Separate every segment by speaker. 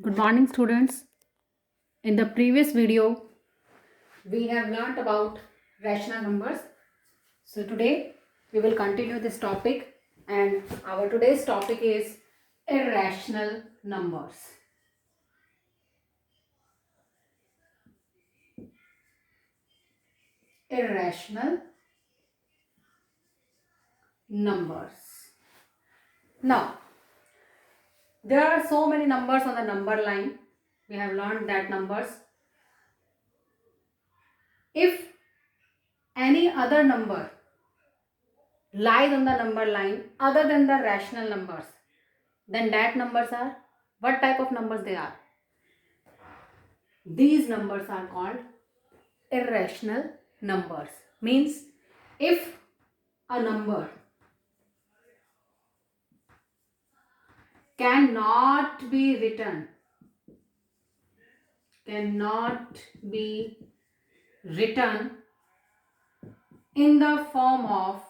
Speaker 1: Good morning, students. In the previous video, we have learnt about rational numbers. So today we will continue this topic, and our today's topic is irrational numbers. Irrational numbers. Now, there are so many numbers on the number line. We have learned that numbers, if any other number lies on the number line other than the rational numbers, then that numbers are, what type of numbers they are? These numbers are called irrational numbers. Means if a number cannot be written, cannot be written in the form of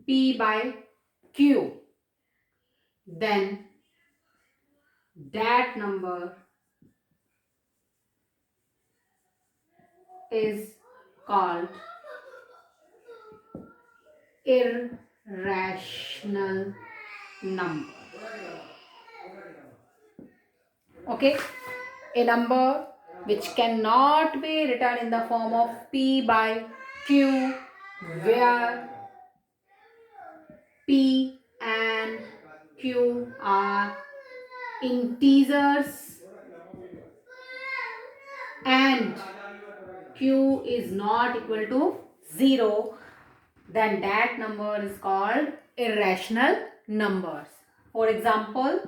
Speaker 1: P by Q, then that number is called irrational number. Okay, a number which cannot be written in the form of P by Q, where P and Q are integers and Q is not equal to 0, then that number is called irrational numbers. For example,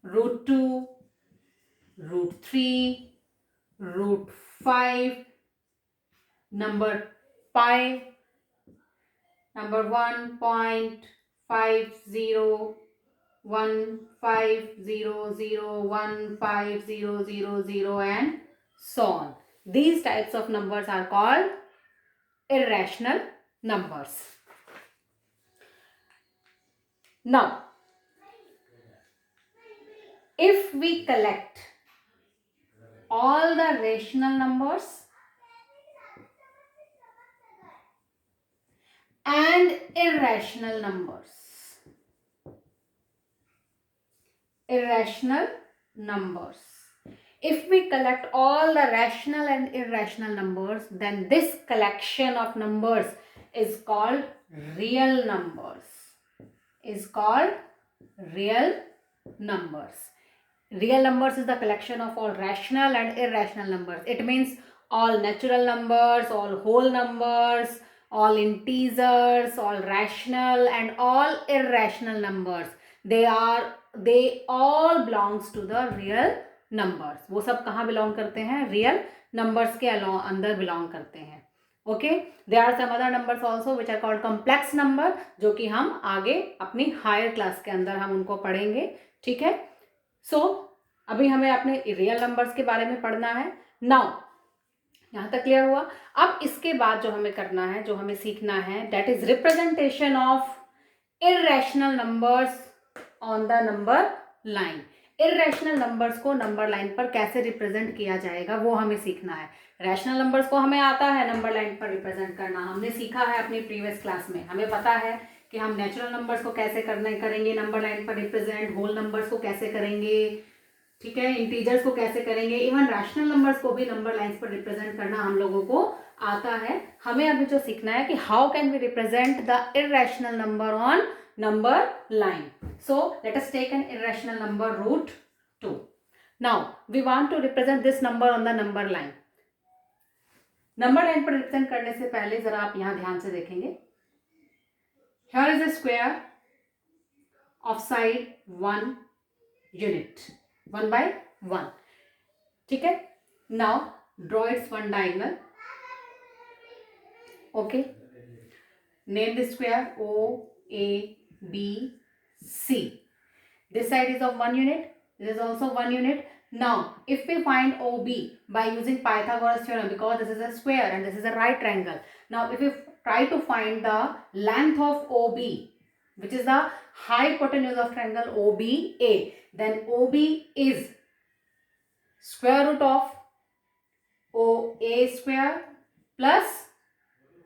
Speaker 1: root 2, root 3, root 5, number pi, number 1.50, 150015000 and so on. These types of numbers are called irrational numbers. Now, if we collect all the rational numbers and irrational numbers, if we collect all the rational and irrational numbers, then this collection of numbers is called real numbers. Real numbers is the collection of all rational and irrational numbers. It means all natural numbers, all whole numbers, all integers, all rational and all irrational numbers. They all belongs to the real numbers. वो सब कहाँ belong करते हैं? Real numbers के अंदर belong करते हैं. Okay, there are some other numbers also which are called complex number, जो कि हम आगे अपनी हायर क्लास के अंदर हम उनको पढ़ेंगे. ठीक है. सो अभी हमें अपने रियल नंबर्स के बारे में पढ़ना है. नाउ यहाँ तक क्लियर हुआ. अब इसके बाद जो हमें करना है, जो हमें सीखना है, that is representation of irrational numbers on the number line. Irrational numbers को नंबर लाइन पर कैसे रिप्रेजेंट किया जाएगा वो हमें सीखना है. रैशनल नंबर्स को हमें आता है नंबर लाइन पर रिप्रेजेंट करना. हमने सीखा है अपनी प्रीवियस क्लास में. हमें पता है कि हम नेचुरल नंबर्स को कैसे करेंगे नंबर लाइन पर रिप्रेजेंट, होल नंबर्स को कैसे करेंगे, ठीक है, इंटीजर्स को कैसे करेंगे, इवन रैशनल नंबर्स को भी नंबर लाइंस पर रिप्रेजेंट करना हम लोगों को आता है. हमें अभी जो सीखना है कि how can we represent the irrational number on number line. So let us take an irrational number root 2. Now we want to represent this number on the number line. Number line पर represent करने से पहले जरा आप यहां ध्यान से देखेंगे. Here is a square of side 1 unit, 1 by 1. ठीक है. Now draw its one diagonal. Okay. Name the square OABC. This side is of 1 unit. This is also 1 unit. Now, if we find OB by using Pythagoras theorem, because this is a square and this is a right triangle. Now, if we try to find the length of OB, which is the hypotenuse of triangle OBA, then OB is square root of OA square plus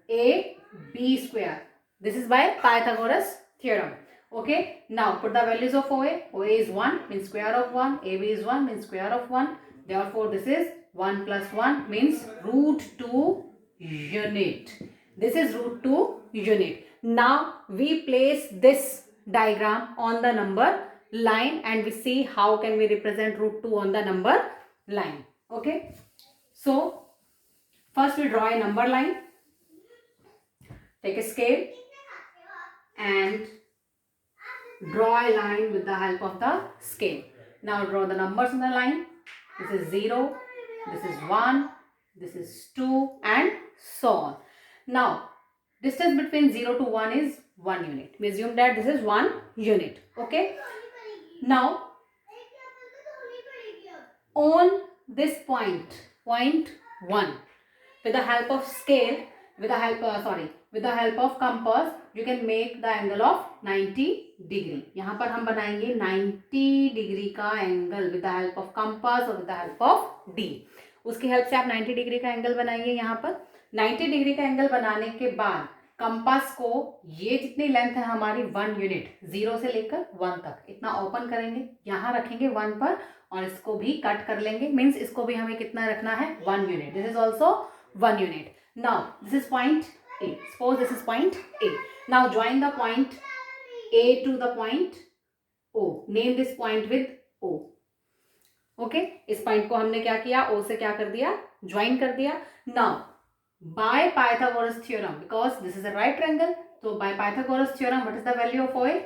Speaker 1: AB square. This is by Pythagoras theorem. Okay, now put the values of OA. OA is 1 means square of 1, AB is 1 means square of 1. Therefore this is 1 plus 1 means root 2 unit. This is root 2 unit. Now we place this diagram on the number line and we see how can we represent root 2 on the number line. Okay, so first we draw a number line. Take a scale and draw a line with the help of the scale. Now draw the numbers on the line. This is 0, this is 1, this is 2 and so on. Now distance between 0 to 1 is 1 unit. We assume that this is 1 unit. Okay. Now on this point 1, with the help of scale, with the help of compass, you can make the angle of 90 degree. यहाँ पर हम बनाएंगे 90 degree का angle with the help of compass और with the help of D. उसकी help से आप 90 degree का एंगल बनाइए. यहाँ पर 90 डिग्री का एंगल बनाने के बाद कंपास को ये जितनी लेंथ है हमारी 1 यूनिट 0 से लेकर 1 तक इतना ओपन करेंगे, यहाँ रखेंगे 1 पर और इसको भी कट कर लेंगे. मीन्स इसको भी हमें कितना रखना है 1 unit. This is also 1 unit. Now this is point A. Suppose this is point A. Now join the point A to the point O. Name this point with O. Okay. इस point को हमने क्या किया, O से क्या कर दिया, join कर दिया. Now by Pythagoras theorem, because this is a right triangle, तो by Pythagoras theorem what is the value of OA?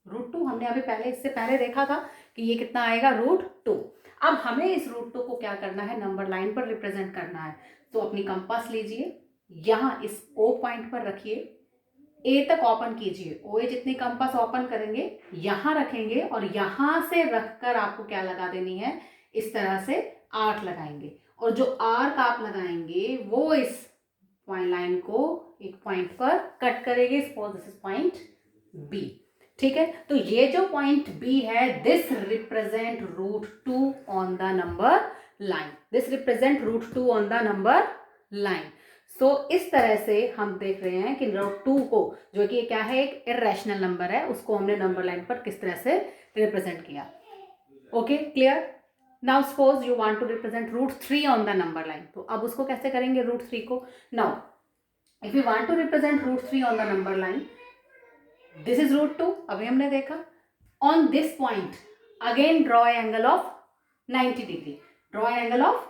Speaker 1: √2. हमने अभी पहले इससे पहले देखा था कि ये कितना आएगा √2. अब हमें इस √2 को क्या करना है, नंबर लाइन पर रिप्रेजेंट करना है. तो अपनी कंपास लीजिए, यहाँ इस O पॉइंट पर रखिए, A तक ओपन कीजिए. OA जितनी कंपास ओपन करेंगे यहाँ रखेंगे और यहाँ से रखकर आपको क्या लगा देनी है, इस तरह से आर्क लगाएंगे और जो आर्क आप लगाएंगे वो इस पॉइंट लाइन को एक पॉइंट पर कट करेंगे. Suppose this is point B. ठीक है, तो ये जो पॉइंट B है, this represent √2 on the number line. This represent √2 on the number line. So इस तरह से हम देख रहे हैं कि √2 को, जो कि क्या है, एक इरेशनल नंबर है, उसको हमने नंबर लाइन पर किस तरह से रिप्रेजेंट किया. Okay, clear. Now suppose you want to represent √3 on the number line. तो अब उसको कैसे करेंगे √3 को. Now if you want to represent √3 on the number line, this is √2. अभी हमने देखा. On this point again draw angle of 90 degree. Draw angle of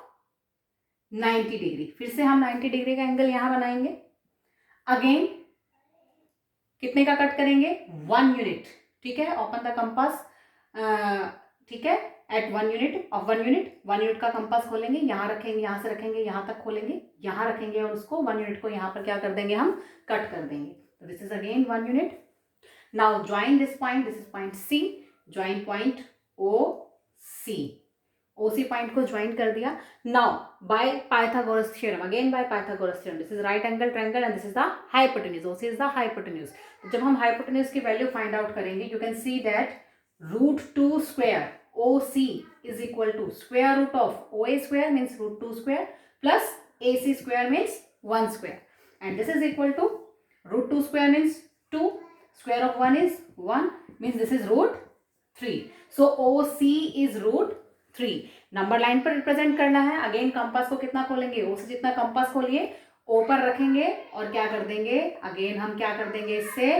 Speaker 1: 90 degree. फिर से हम 90 डिग्री का एंगल यहां बनाएंगे. अगेन कितने का कट करेंगे, 1 यूनिट. ठीक है, ओपन द कंपास. ठीक है, at 1 unit of 1 unit 1 unit का कंपास खोलेंगे, यहाँ रखेंगे, यहाँ से रखेंगे, यहाँ तक खोलेंगे, यहाँ रखेंगे और उसको 1 यूनिट को यहाँ पर क्या कर देंगे, हम कट कर देंगे. तो this is again 1 unit. Now join this point. This is point C. Join point OC. OC point को ज्वाइन कर दिया. Now by Pythagoras theorem, again by Pythagoras theorem, this is right angle triangle and this is the hypotenuse. OC is the hypotenuse. जब हम hypotenuse की value find out करेंगे, you can see that √2 square OC is equal to square root of OA square means √2 square plus AC square means 1 square and this is equal to √2 square means 2, square of 1 is 1 means this is √3. So OC is √3. Number line पर represent करना है. Again compass को कितना खोलेंगे, O से जितना compass खोलिए, O पर रखेंगे और क्या कर देंगे, अगेन हम क्या कर देंगे, इससे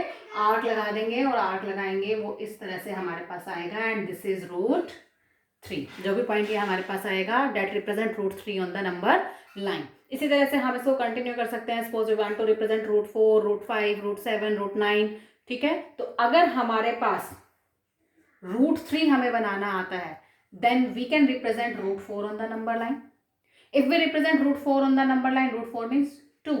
Speaker 1: आर्क लगा देंगे और आर्क लगाएंगे, वो इस तरह से हमारे पास आएगा एंड दिस इज √3. जो भी पॉइंट ये हमारे पास आएगा that represent √3 on the number line. इसी तरह से हम इसको कंटिन्यू कर सकते हैं. Suppose we want to represent √4, √5, √7, √9. ठीक है, तो अगर हमारे पास √3 हमें बनाना आता है, then we can represent √4 on the number line. If we represent √4 on the number line, √4 means 2.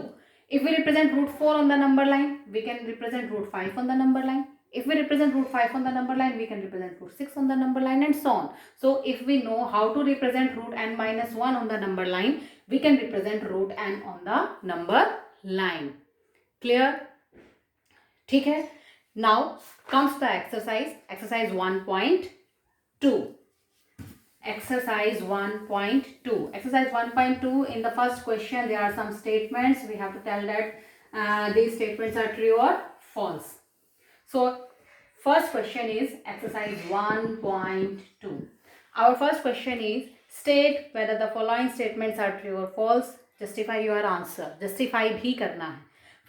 Speaker 1: If we represent √4 on the number line, we can represent √5 on the number line. If we represent √5 on the number line, we can represent √6 on the number line and so on. So if we know how to represent √n-1 on the number line, we can represent √n on the number line. Clear? ठीक है. Now comes the exercise 1.2. Exercise 1.2. Exercise 1.2, in the first question there are some statements. We have to tell that these statements are true or false. So first question is exercise 1.2. Our first question is, state whether the following statements are true or false. Justify your answer. Justify भी करना है.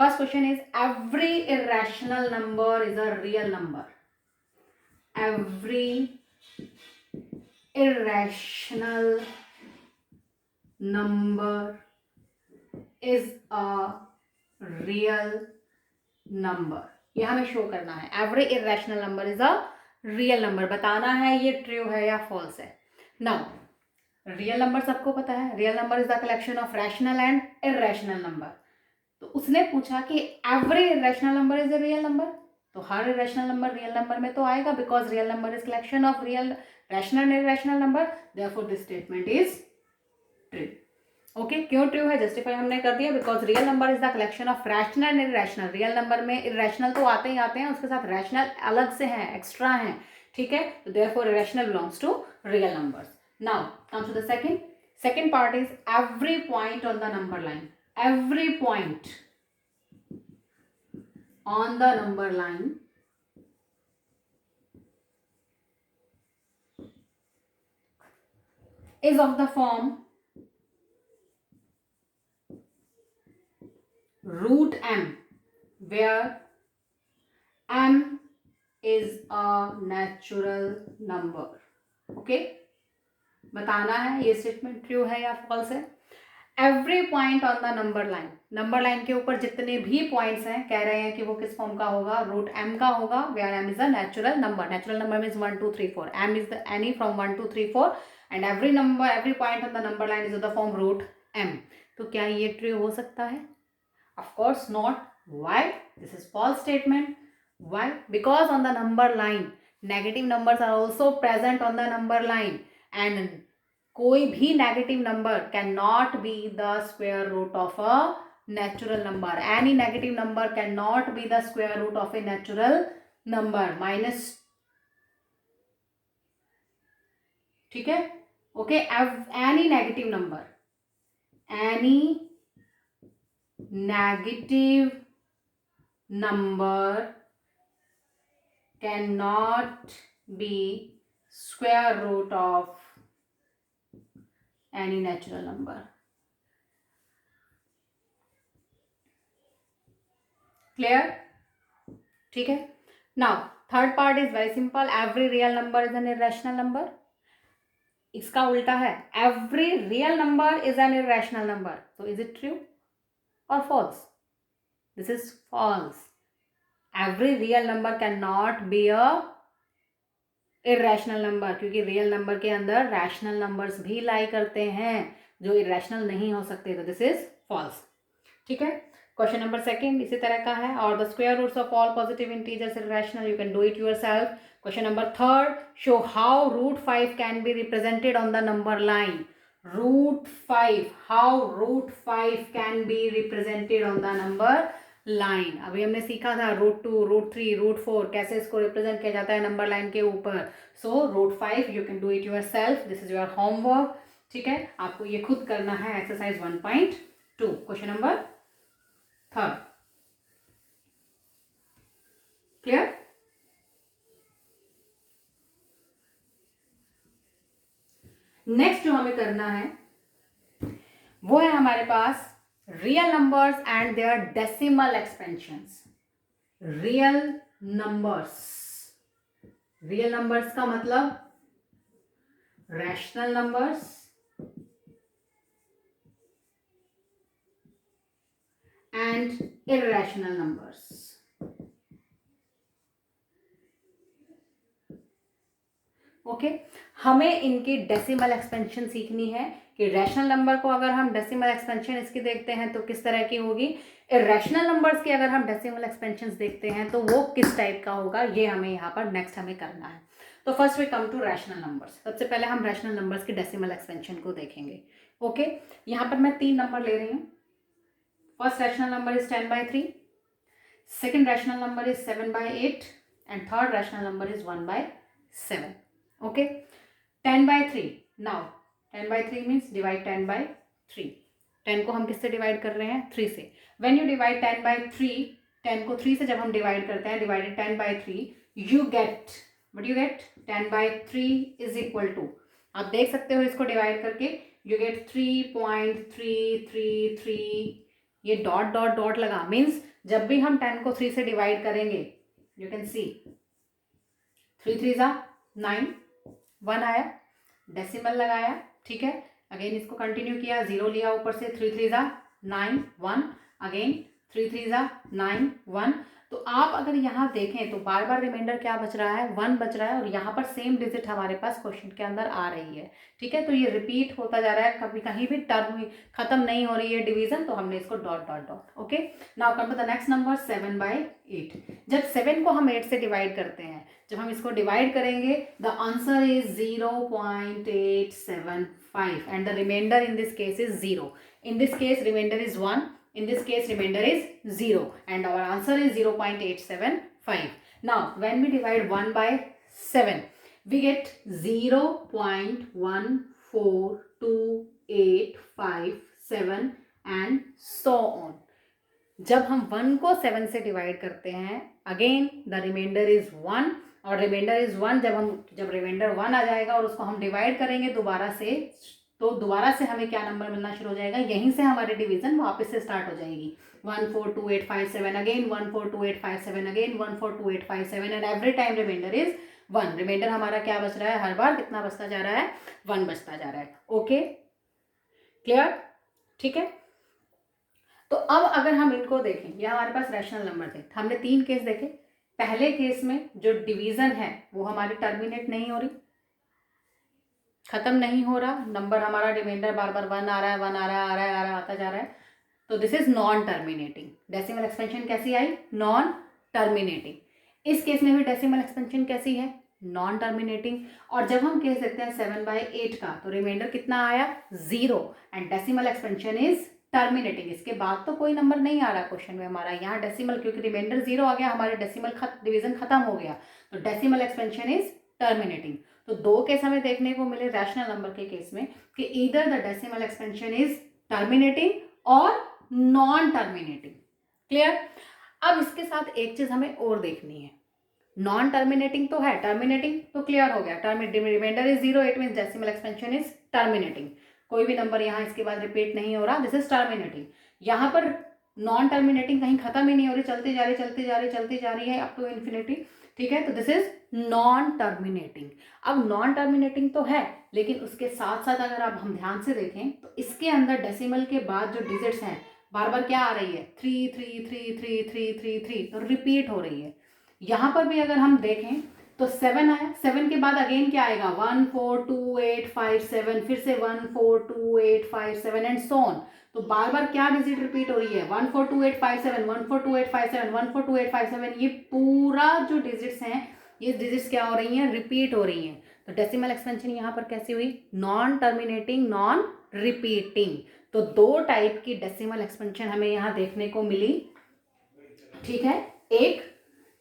Speaker 1: First question is, every irrational number is a real number. Every irrational number is a real number. ये हमें show करना है. Every irrational number is a real number. बताना है ये ट्रू है या फॉल्स है. Now रियल नंबर सबको पता है. Real number is the collection of rational and irrational number. तो उसने पूछा कि every irrational number is a real number. तो हर इररेशनल नंबर रियल नंबर में तो आएगा, because real number is collection of real rational and irrational number. Therefore this statement is true. Okay, क्यों true है जस्टिफाई हमने कर दिया, because real number is the collection of rational and irrational. Real number में irrational तो आते ही आते हैं, उसके साथ रैशनल अलग से हैं, एक्स्ट्रा हैं. ठीक है, तो therefore irrational belongs to real numbers. Now comes to the second part is every point on the number line. Every point on the number line is of the form root m, where m is a natural number. Okay, बताना है ये statement true है या false है. Every point on the number line. Number line के ऊपर जितने भी पॉइंट्स हैं, कह रहे हैं कि वो किस फॉर्म का होगा, रूट एम का होगा, where m is a natural number. Natural number means 1 2 3 4. M is the any from 1 2 3 4 and every point on the number line is of the form root m. तो क्या ये ट्रू हो सकता है? Of course not. Why? This is false statement. Why? Because on the number line negative numbers are also present on the number line, and कोई भी negative number can not be the square root of a natural number. Any negative number can not be the square root of a natural number. Minus, ठीक है, okay. Any negative number, any negative number can not be square root of any natural number. Clear? ठीक है. Now third part is very simple. Every real number is an irrational number. इसका उल्टा है, every real number is an irrational number. So is it true or false? This is false. Every real number cannot be a irrational number, क्योंकि real number के अंदर rational numbers भी लाई करते हैं जो इरेशनल नहीं हो सकते. तो दिस इज फॉल्स. ठीक है. क्वेश्चन नंबर सेकंड इसी तरह का है. और the square roots of all positive integers irrational. You can do it yourself. Question number third, show how root 5 can be represented on the number line. Root 5, how root 5 can be represented on the number line. अभी हमने सीखा था root 2, root 3, root 4 कैसे इसको represent किया जाता है number line के ऊपर. So root 5 you can do it yourself. This is your homework. ठीक है, आपको ये खुद करना है. Exercise 1.2, question number third. Clear? Next जो हमें करना है वो है हमारे पास real numbers and their decimal expansions. real numbers का मतलब rational numbers and irrational numbers. Okay, हमें इनकी डेसिमल एक्सपेंशन सीखनी है कि रैशनल नंबर को अगर हम डेसिमल एक्सपेंशन इसकी देखते हैं तो किस तरह की होगी, इरेशनल नंबर्स की अगर हम डेसिमल एक्सपेंशन देखते हैं तो वो किस टाइप का होगा. ये हमें यहाँ पर नेक्स्ट हमें करना है. तो first we come to rational numbers. सबसे पहले हम रैशनल नंबर्स की डेसिमल एक्सपेंशन को देखेंगे. ओके, यहाँ पर मैं 3 नंबर ले रही हूँ. First rational number is 10/3. second rational number is 7/8 and third rational number is 1/7. Okay, 10/3. Now 10/3 means divide 10/3. 10 को हम किससे डिवाइड कर रहे हैं? 3 से. When you divide 10/3, 10 को 3 से जब हम डिवाइड करते हैं, divided 10/3, you get, what you get? 10/3 is equal to, आप देख सकते हो इसको डिवाइड करके, you get 3.333. ये डॉट डॉट डॉट लगा, मीन्स जब भी हम 10 को 3 से डिवाइड करेंगे, यू कैन सी 3 3 जा 9, 1 आया, डेसिमल लगाया, ठीक है. अगेन इसको कंटिन्यू किया, 0 लिया ऊपर से, 3 3 जा 9, 1, अगेन 3 3 जा 9, 1. तो आप अगर यहाँ देखें तो बार बार रिमाइंडर क्या बच रहा है? 1 बच रहा है, और यहाँ पर सेम डिजिट हमारे पास क्वेश्चन के अंदर आ रही है, ठीक है. तो ये रिपीट होता जा रहा है, कभी कहीं भी टर्म खत्म नहीं हो रही है डिवीजन, तो हमने इसको dot dot dot. Okay, now come to the next number 7/8. जब 7 को हम 8 से डिवाइड करते हैं, जब हम इसको डिवाइड करेंगे, the answer is 0.875 and the remainder in this case is 0. In this case remainder is 1, in this case remainder is 0, and our answer is 0.875. Now when we divide 1 by 7, we get 0.142857 and so on. जब हम 1 को 7 से divide करते हैं, again the remainder is 1, और reminder is 1, जब reminder 1 आ जाएगा और उसको हम डिवाइड करेंगे दोबारा से, तो दोबारा से हमें क्या नंबर मिलना शुरू हो जाएगा? यहीं से हमारी डिवीजन वापस से स्टार्ट हो जाएगी. 142857 again, 142857 again, 142857, and every time remainder is 1. Remainder हमारा क्या बच रहा है? हर बार कितना बचता जा रहा है? 1 बचता जा रहा है. Okay, clear? ठीक है. तो अब अगर हम इनको देखें, ये हमारे पास रैशनल नंबर थे, हमने 3 केस देखे. पहले केस में जो डिवीजन है वो हमारी टर्मिनेट नहीं हो रही, खत्म नहीं हो रहा, नंबर हमारा रिमाइंडर बार बार 1 आ रहा है, 1 आ रहा है, आ रहा है, आ रहा है, आता जा रहा है, तो this is non terminating. Decimal expansion कैसी आई? Non terminating. इस केस में भी डेसिमल एक्सपेंशन कैसी है? Non terminating. और जब हम कह सकते हैं 7/8 का, तो रिमाइंडर कितना आया? 0, and decimal expansion is terminating. इसके बाद तो कोई नंबर नहीं आ रहा क्वेश्चन में हमारा, यहाँ डेसिमल, क्योंकि रिमाइंडर 0 आ गया, हमारे डेसिमल डिवीजन खत्म हो गया, तो डेसिमल एक्सपेंशन इज टर्मिनेटिंग. तो 2 केस हमें देखने को मिले रैशनल नंबर के केस में, कि either the decimal expansion is terminating और नॉन टर्मिनेटिंग. क्लियर? अब इसके साथ एक चीज हमें और देखनी है. नॉन टर्मिनेटिंग तो है, टर्मिनेटिंग तो क्लियर हो गया. Remainder is 0, it means decimal expansion is terminating. कोई भी नंबर यहाँ इसके बाद रिपीट नहीं हो रहा, दिस इज टर्मिनेटिंग. यहाँ पर नॉन टर्मिनेटिंग कहीं खत्म ही नहीं हो रही, चलती जा रही, चलती जा रही, चलती जा रही है अप टू इन्फिनिटी. ठीक है, तो दिस इज नॉन टर्मिनेटिंग. अब नॉन टर्मिनेटिंग तो है, लेकिन उसके साथ साथ अगर आप हम ध्यान से देखें तो इसके अंदर डेसिमल के बाद जो डिजिट्स हैं बार बार क्या आ रही है? 3 3 3 3 3 3 3, तो रिपीट हो रही है. यहाँ पर भी अगर हम देखें तो 7 आया, 7 के बाद अगेन क्या आएगा? 1 4 2 8 5 7, फिर से 1 4 2 8 5 7 एंड सो ऑन. तो बार बार क्या डिजिट रिपीट हो रही है? 1 4 2 8 5 7, 1 4 2 8 5 7, 1 4 2 8 5 7. ये पूरा जो डिजिट्स हैं, ये डिजिट्स क्या हो रही हैं? रिपीट हो रही हैं. तो डेसिमल एक्सपेंशन यहाँ पर कैसी हुई? Non terminating, non repeating. तो 2 टाइप की डेसिमल एक्सपेंशन हमें यहाँ देखने को मिली. ठीक है, एक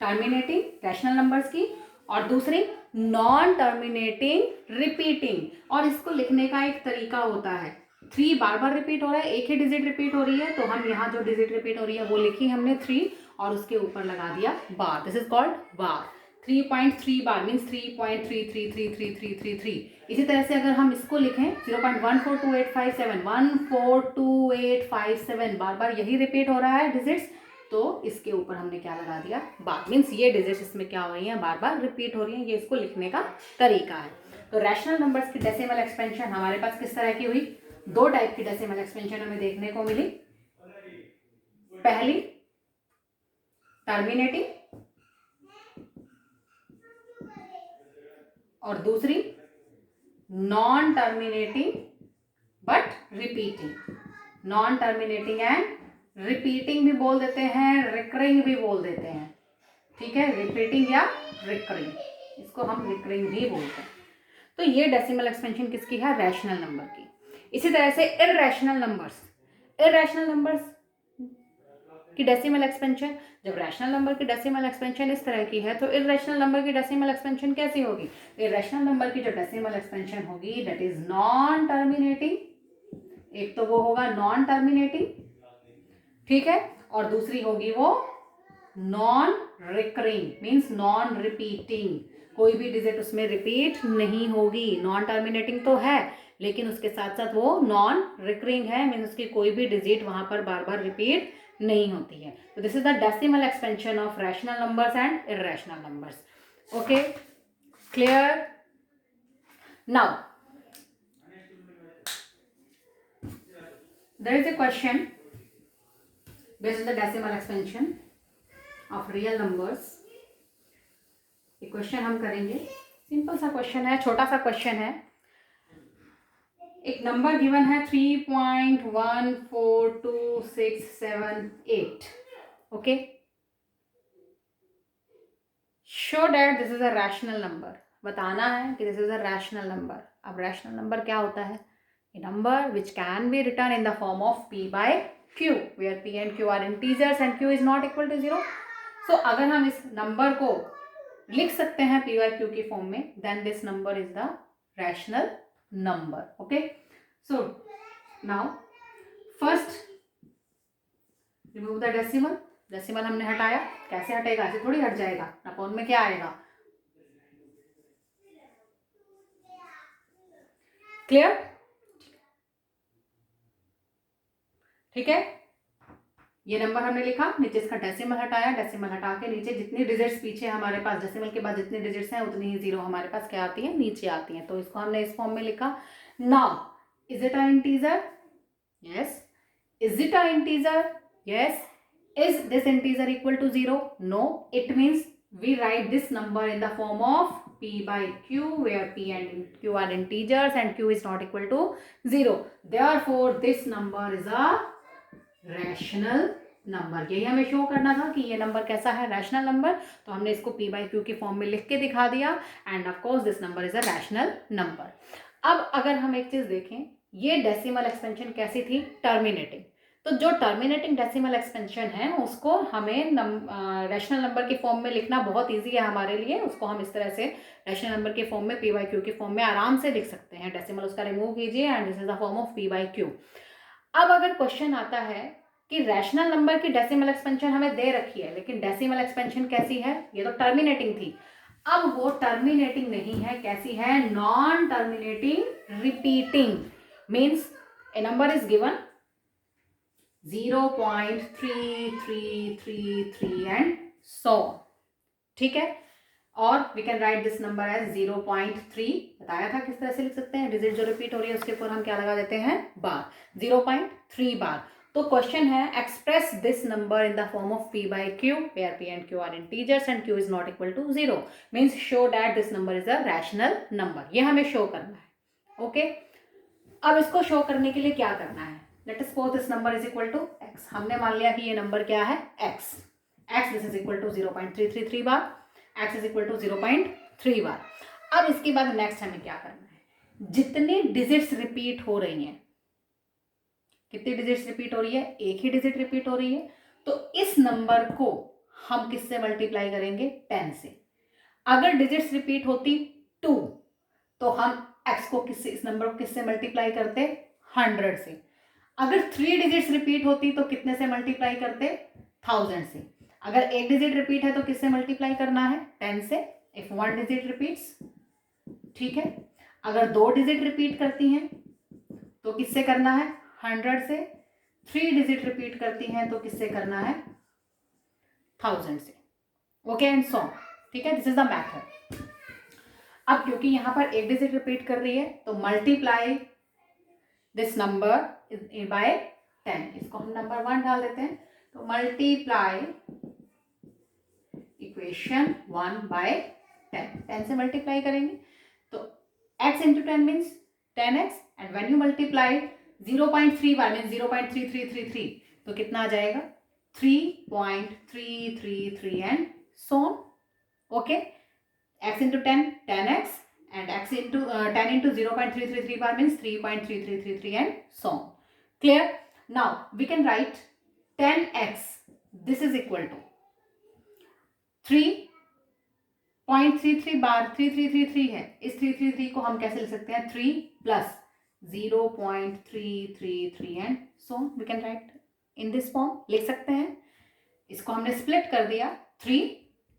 Speaker 1: टर्मिनेटिंग रैशनल नंबर्स की, और दूसरी नॉन टर्मिनेटिंग रिपीटिंग. और इसको लिखने का एक तरीका होता है. 3 बार बार रिपीट हो रहा है, एक ही डिजिट रिपीट हो रही है, तो हम यहाँ जो डिजिट रिपीट हो रही है वो लिखी हमने 3, और उसके ऊपर लगा दिया bar. This is called bar. 3.3 bar means 3.3333333. इसी तरह से अगर हम इसको लिखें 0.142857, 142857, बार बार यही रिपीट हो रहा है डिजिट्स, तो इसके ऊपर हमने क्या लगा दिया? बार. मीन्स ये डिजिट्स इसमें क्या हो रही हैं? बार बार रिपीट हो रही हैं. ये इसको लिखने का तरीका है. तो रैशनल नंबर्स की डेसिमल एक्सपेंशन हमारे पास किस तरह की हुई? 2 टाइप की डेसिमल एक्सपेंशन हमें देखने को मिली. पहली टर्मिनेटिंग और दूसरी non terminating but repeating. Non terminating and repeating भी बोल देते हैं, रिकरिंग भी बोल देते हैं. ठीक है, रिपीटिंग या रिकरिंग, इसको हम रिकरिंग भी बोलते हैं. तो ये डेसिमल एक्सपेंशन किसकी है? रैशनल नंबर की. इसी तरह से इररेशनल नंबर्स. इररेशनल नंबर्स की डेसिमल एक्सपेंशन। जब रैशनल नंबर की डेसिमल एक्सपेंशन इस तरह की है तो इर्रेशनल नंबर की डेसिमल एक्सपेंशन कैसी होगी? इर्रेशनल नंबर की जो डेसिमल एक्सपेंशन होगी दैट इज नॉन टर्मिनेटिंग। एक तो वो होगा नॉन टर्मिनेटिंग, ठीक है, और दूसरी होगी वो non recurring, means non repeating. कोई भी डिजिट उसमें रिपीट नहीं होगी। नॉन टर्मिनेटिंग तो है लेकिन उसके साथ साथ वो नॉन रिकरिंग है, मीन्स उसकी कोई भी डिजिट वहां पर बार बार रिपीट नहीं होती है। तो this is the decimal expansion of rational numbers and irrational numbers. Okay, clear? Now there is a question based on the decimal expansion of real numbers। ये क्वेश्चन हम करेंगे, सिंपल सा क्वेश्चन है, छोटा सा क्वेश्चन है। एक नंबर गिवन है 3.142678। Okay, show that this is a rational number. बताना है कि this is a rational number. अब रैशनल नंबर क्या होता है? A number which can be written in the form of p by q, where p and q are integers and q is not equal to 0। So अगर हम इस number को लिख सकते हैं p by q की फॉर्म में, then this number is the rational number। okay, so now first remove the decimal। Decimal हमने हटाया, कैसे हटेगा? ऐसे थोड़ी हट जाएगा। अपॉन में क्या आएगा? क्लियर? ठीक है, ये नंबर हमने लिखा, नीचे इसका डेसिमल हटाया, डेसिमल हटा के नीचे जितनी डिजिट्स पीछे हमारे पास डेसिमल के बाद जितनी डिजिट्स हैं उतनी ही जीरो हमारे पास क्या आती है? नीचे आती हैं। तो इसको हमने इस फॉर्म में लिखा। Now is it a integer? Yes. Is it a integer? Yes. Is this integer equal to 0? No. It means we write this number in the form of p by q, where p and q are integers and q is not equal to 0। therefore this number is a rational number. यही हमें show करना था कि ये number कैसा है? Rational number. तो हमने इसको p बाई क्यू की फॉर्म में लिख के दिखा दिया end of course this number is a rational number. अब अगर हम एक चीज देखें, ये डेसिमल एक्सपेंशन कैसी थी? टर्मिनेटिंग। तो जो टर्मिनेटिंग डेसिमल एक्सपेंशन है उसको हमें रैशनल नंबर की फॉर्म में लिखना बहुत ईजी है हमारे लिए। उसको हम इस तरह से रैशनल नंबर की फॉर्म में p बाई क्यू की फॉर्म में आराम से लिख सकते हैं। डेसिमल उसका रिमूव कीजिए and this is the form of p by Q. अब अगर क्वेश्चन आता है कि रैशनल नंबर की डेसिमल एक्सपेंशन हमें दे रखी है लेकिन डेसिमल एक्सपेंशन कैसी है? ये तो टर्मिनेटिंग थी। अब वो टर्मिनेटिंग नहीं है, कैसी है? Non terminating repeating. Means a number is given 0.3333 and so, ठीक है, और we can write this number as 0.3। बताया था किस तरह से लिख सकते हैं। डिजिट जो रिपीट हो रही है उसके ऊपर हम क्या लगा देते हैं? बार। 0.3 बार। तो क्वेश्चन है express this number in the form of p by q, where p and q are integers and q is not equal to 0। Means show that this number is a rational number. ये हमें show करना है। Okay, अब इसको show करने के लिए क्या करना है? Let us suppose this number is equal to x। हमने मान लिया कि ये नंबर क्या है? x this is equal to 0.333 bar, x is equal to 0.3 bar. अब इसके बाद नेक्स्ट हमें क्या करना है? जितनी डिजिट्स रिपीट हो रही हैं, कितनी डिजिट्स रिपीट हो रही है? एक ही डिजिट रिपीट हो रही है। तो इस नंबर को हम किससे मल्टीप्लाई करेंगे? 10 से। अगर डिजिट्स रिपीट होती 2 तो हम x को किससे, इस नंबर को किससे मल्टीप्लाई करते? 100 से। अगर 3 डिजिट्स रिपीट होती तो कितने से मल्टीप्लाई करते? 1000 से। अगर एक डिजिट रिपीट है तो किससे मल्टीप्लाई करना है? 10 से। इफ 1 डिजिट रिपीट्स, ठीक है। अगर 2 डिजिट रिपीट करती हैं तो किससे करना है? 100 से। 3 डिजिट रिपीट करती हैं तो किससे करना है? 1000 से। ओके एंड सो, ठीक है, दिस इज द मैथड। अब क्योंकि यहां पर एक डिजिट रिपीट कर रही है तो मल्टीप्लाई दिस नंबर बाय 10। इसको हम नंबर 1 डाल देते हैं। तो मल्टीप्लाई इक्वेशन 1 बाय 10 से मल्टीप्लाई करेंगे तो x into 10 means 10x and when you multiply 0.3 bar means 0.3333 तो कितना आ जाएगा? 3.333 and so on. Okay, x into 10 10x and x into 10 into 0.333 bar means 3.3333 and so on. Clear? Now we can write 10x this is equal to 3.33 bar 3333 है, इस 333 को हम कैसे लिख सकते हैं 3 plus 0.333 and so we can write in this form, लिख सकते हैं। इसको हमने स्प्लिट कर दिया 3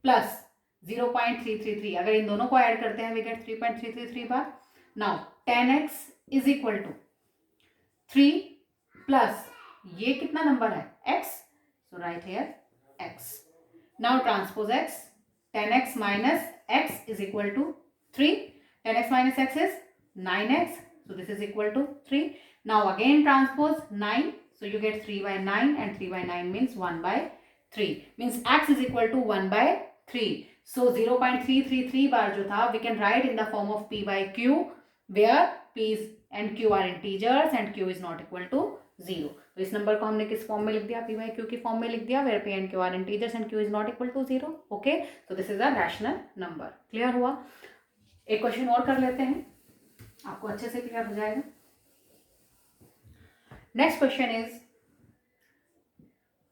Speaker 1: प्लस 0.333, अगर इन दोनों को ऐड करते हैं we get 3.333 bar. Now 10x is equal to 3 plus ये कितना नंबर है x, so write here x। Now transpose x, 10x minus x is equal to 3, 10x minus x is 9x, so this is equal to 3. Now again transpose 9, so you get 3 by 9 and 3 by 9 means 1 by 3, means x is equal to 1 by 3. So 0.333 bar जो था we can write in the form of p by q, where p and q are integers and q is not equal to 0. तो इस number को हमने किस form में लिख दिया, p by q की फॉर्म में लिख दिया, where p and q are integers and q is not equal to 0. Okay, so this is a rational number. Clear हुआ? एक क्वेश्चन और कर लेते हैं, आपको अच्छे से क्लियर हो जाएगा। Next question is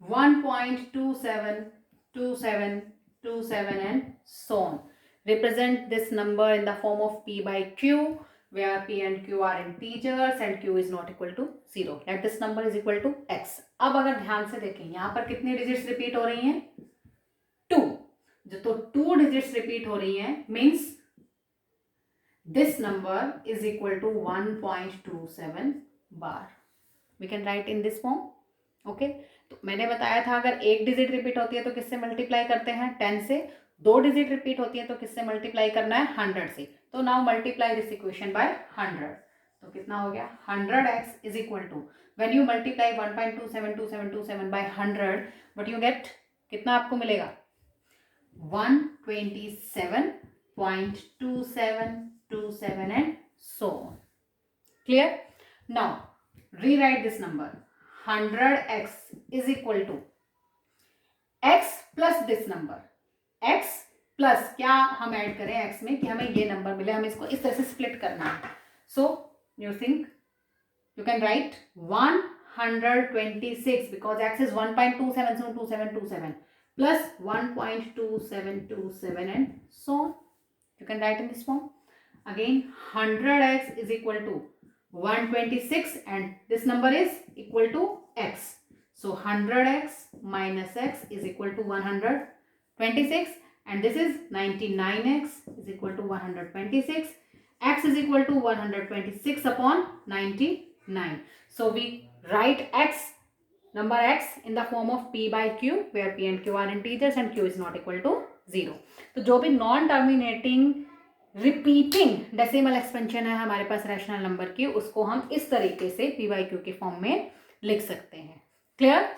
Speaker 1: 1.272727 and so on. Represent this number in the form of p by q, where p and q are integers and q is not equal to 0. Let this number is equal to x. अब अगर ध्यान से देखें यहाँ पर कितनी digits repeat हो रही हैं 2, जो तो 2 डिजिट्स रिपीट हो रही हैं means this number is equal to 1.27 bar. We can write in this form. Okay, तो मैंने बताया था अगर एक डिजिट रिपीट होती है तो किससे मल्टीप्लाई करते हैं 10 से, 2 डिजिट रिपीट होती है तो किससे मल्टीप्लाई करना है 100 से। तो now multiply this equation by 100, तो कितना हो गया 100x is equal to, when you multiply 1.272727 by 100 but you get कितना आपको मिलेगा 127.2727 and so on. Clear? Now rewrite this number 100x is equal to x plus this number, x plus क्या हम add करें x में कि हमें ये नंबर मिले, हमें इसको इस तरह से स्प्लिट करना है। So you think you can write 126 because x is 1.272727 plus 1.2727 and so on. You can write in this form. Again 100x is equal to 126 and this number is equal to x. So 100x minus x is equal to 126 and this is 99x is equal to 126. X is equal to 126 upon 99. So we write x, number x in the form of p by q, where p and q are integers and q is not equal to 0. तो जो भी non terminating repeating decimal expansion है हमारे पास rational number की, उसको हम इस तरीके से p by q के फॉर्म में लिख सकते हैं। क्लियर?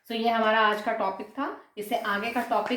Speaker 1: सो ये हमारा आज का टॉपिक था। इससे आगे का टॉपिक